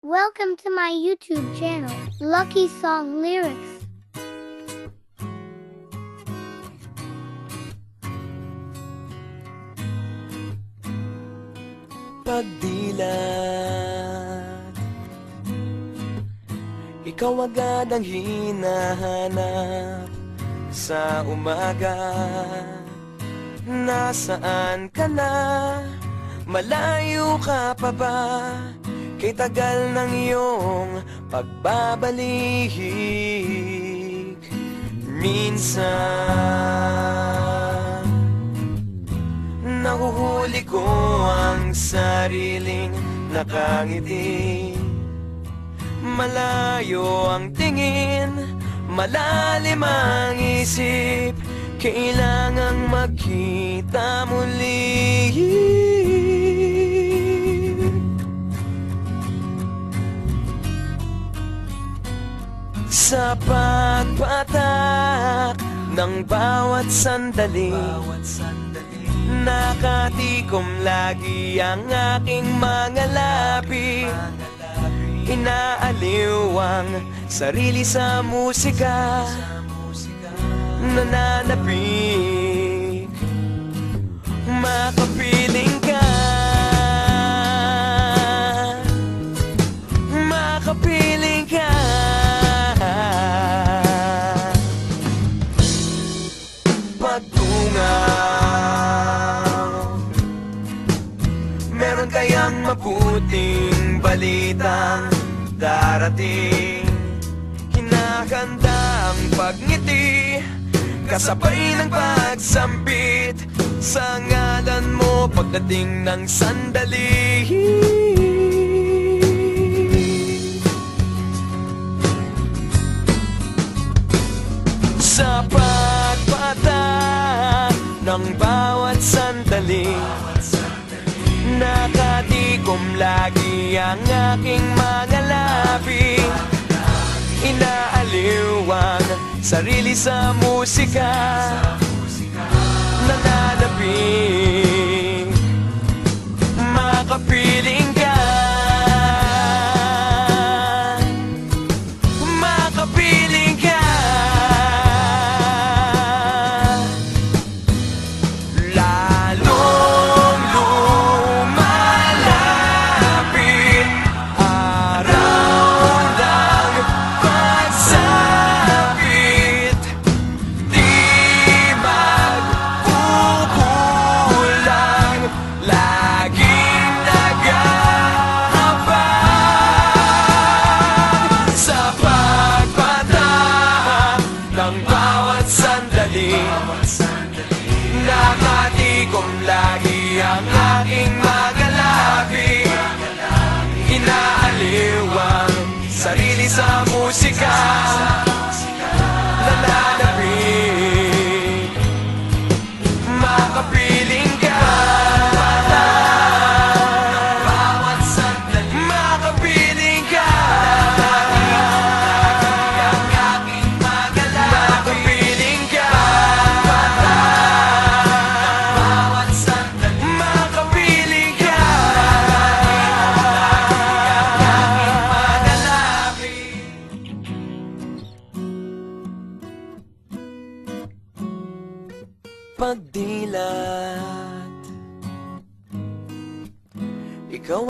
Welcome to my YouTube channel, Lucky Song Lyrics. Pagdilat, ikaw agad ang hinahanap sa umaga. Nasaan ka na? Malayo ka pa ba? Kay tagal ng iyong pagbabalik. Minsan nahuhuli ko ang sariling nakangiti. Malayo ang tingin, malalim ang isip. Kailangang magkita muli. Sa pagpatak ng bawat sandali, nakatikom lagi ang aking mga labi. Inaaliw ang sarili sa musika, nananapik, makapiling ka, makapiling ka. Pagtungaw, meron kayang mabuting balitang darating. Hinahanda ang pagngiti, kasabay ng pagsampit sa ngalan mo pagdating ng sandali. Sa pagpatak ng bawat sandali, nakatikom lagi ang aking mga labi. Inaaliw ang sarili sa musika, nananapik, makapiling ka, makapiling ka. Lalong lumalapit, araw ng pagsapit, di magkukulang, laging nag-aabang. Sa pagpatak ng bawat sandali, nakatikom lagi ang aking mga labi. Inaaliw ang sarili sa musika,